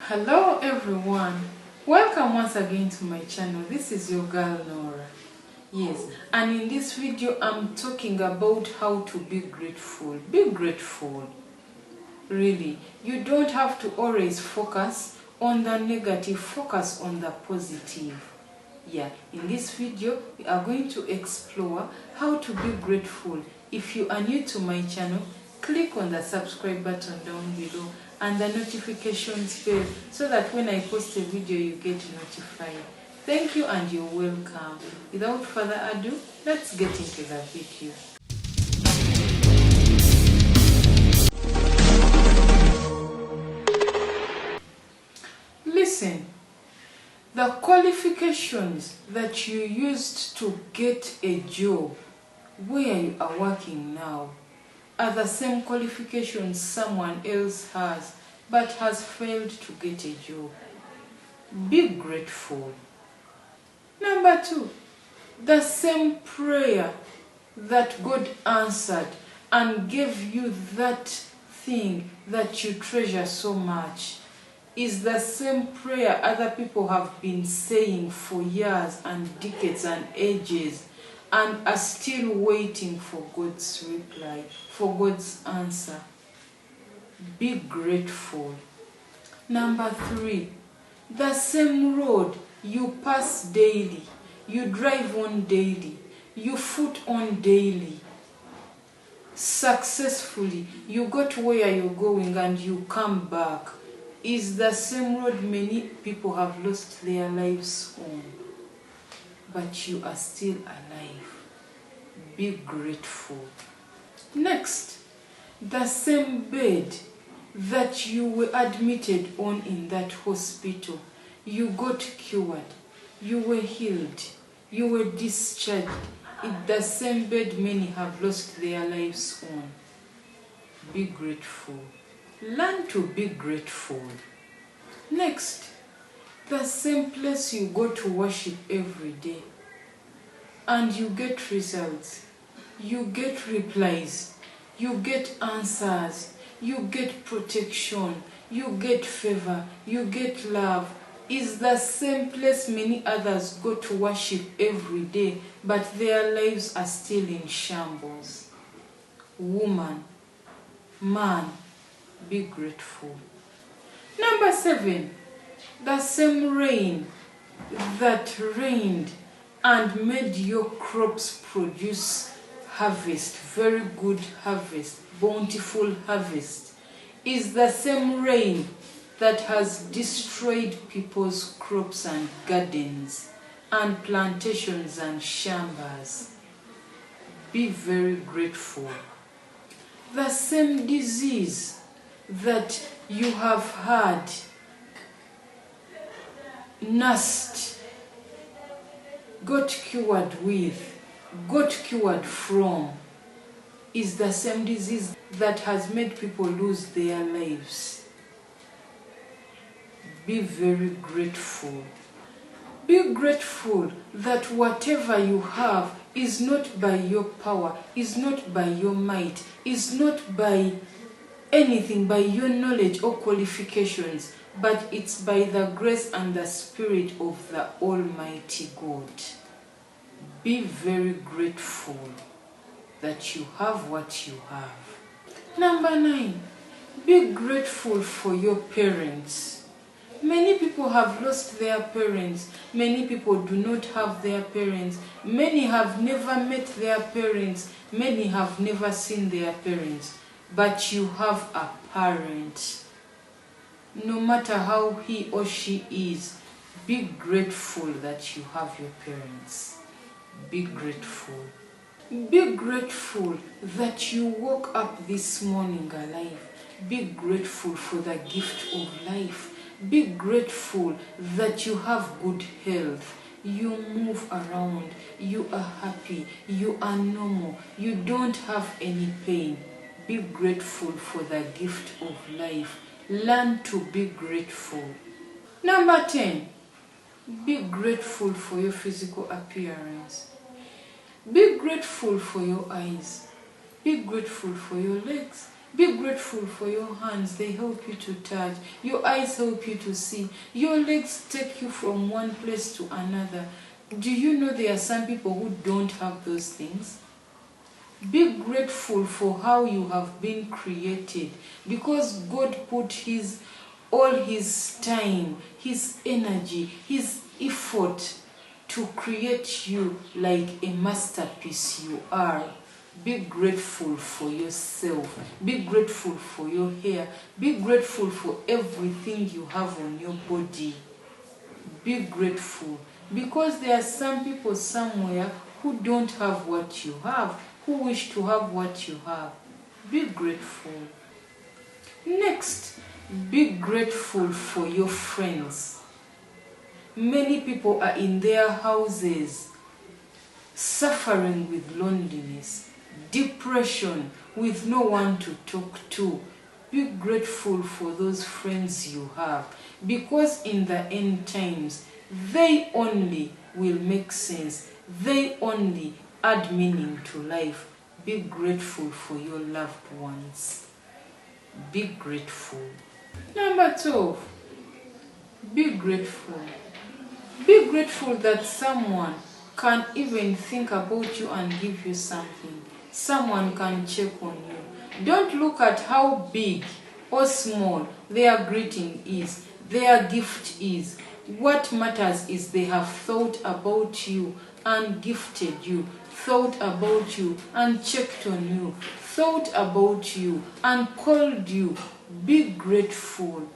Hello everyone, welcome once again to my channel. This is your girl Nora. Yes, and in this video I'm talking about how to be grateful. Be grateful. Really, you don't have to always focus on the negative, focus on the positive. Yeah, in this video we are going to explore how to be grateful. If you are new to my channel, click on the subscribe button down below and the notifications bell so that when I post a video you get notified. Thank you and you're welcome. Without further ado, let's get into the video. Listen, the qualifications that you used to get a job where you are working now are the same qualifications someone else has but has failed to get a job. Be grateful. Number 2, the same prayer that God answered and gave you that thing that you treasure so much is the same prayer other people have been saying for years and decades and ages and are still waiting for God's reply, for God's answer. Be grateful. Number 3, the same road you pass daily, you drive on daily, you foot on daily, successfully, you got where you're going and you come back, is the same road many people have lost their lives on. But you are still alive. Be grateful. Next, the same bed that you were admitted on in that hospital, you got cured, you were healed, you were discharged. It's the same bed many have lost their lives on. Be grateful. Learn to be grateful. Next, the same place you go to worship every day and you get results, you get replies, you get answers, you get protection, you get favor, you get love, is the same place many others go to worship every day but their lives are still in shambles. Woman, man, be grateful. Number 7, the same rain that rained and made your crops produce harvest, very good harvest, bountiful harvest, is the same rain that has destroyed people's crops and gardens and plantations and shambas. Be very grateful. The same disease that you have had, nursed, got cured with, got cured from, is the same disease that has made people lose their lives. Be very grateful. Be grateful that whatever you have is not by your power, is not by your might, is not by anything, by your knowledge or qualifications, but it's by the grace and the Spirit of the Almighty God. Be very grateful that you have what you have. Number 9, be grateful for your parents. Many people have lost their parents. Many people do not have their parents. Many have never met their parents. Many have never seen their parents. But you have a parent. No matter how he or she is, be grateful that you have your parents. Be grateful. Be grateful that you woke up this morning alive. Be grateful for the gift of life. Be grateful that you have good health. You move around. You are happy. You are normal. You don't have any pain. Be grateful for the gift of life. Learn to be grateful. Number 10, be grateful for your physical appearance. Be grateful for your eyes. Be grateful for your legs. Be grateful for your hands. They help you to touch. Your eyes help you to see. Your legs take you from one place to another. Do you know there are some people who don't have those things? Be grateful for how you have been created, because God put all his time, his energy, his effort to create you like a masterpiece you are. Be grateful for yourself. Be grateful for your hair. Be grateful for everything you have on your body. Be grateful, because there are some people somewhere who don't have what you have, who wish to have what you have. Be grateful. Next, be grateful for your friends. Many people are in their houses suffering with loneliness, depression, with no one to talk to. Be grateful for those friends you have, because in the end times, they only will make sense. They only add meaning to life. Be grateful for your loved ones. Be grateful. Number 12, be grateful. Be grateful that someone can even think about you and give you something. Someone can check on you. Don't look at how big or small their greeting is, their gift is. What matters is they have thought about you and gifted you, thought about you and checked on you, thought about you and called you. Be grateful.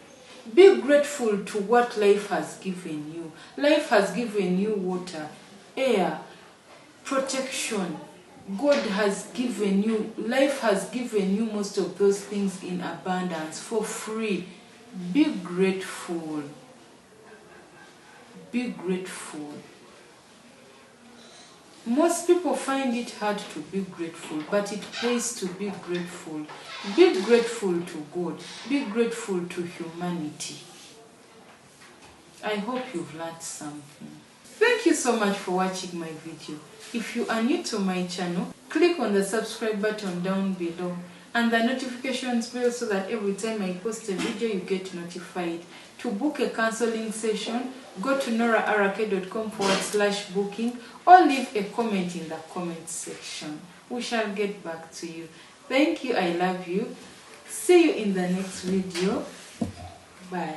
Be grateful to what life has given you. Life has given you water, air, protection. God has given you, life has given you most of those things in abundance for free. Be grateful. Be grateful. Most people find it hard to be grateful, but it pays to be grateful. Be grateful to God. Be grateful to humanity. I hope you've learned something. Thank you so much for watching my video. If you are new to my channel, click on the subscribe button down below and the notifications bell so that every time I post a video you get notified. To book a counseling session, go to noraarake.com/booking or leave a comment in the comment section. We shall get back to you. Thank you. I love you. See you in the next video. Bye.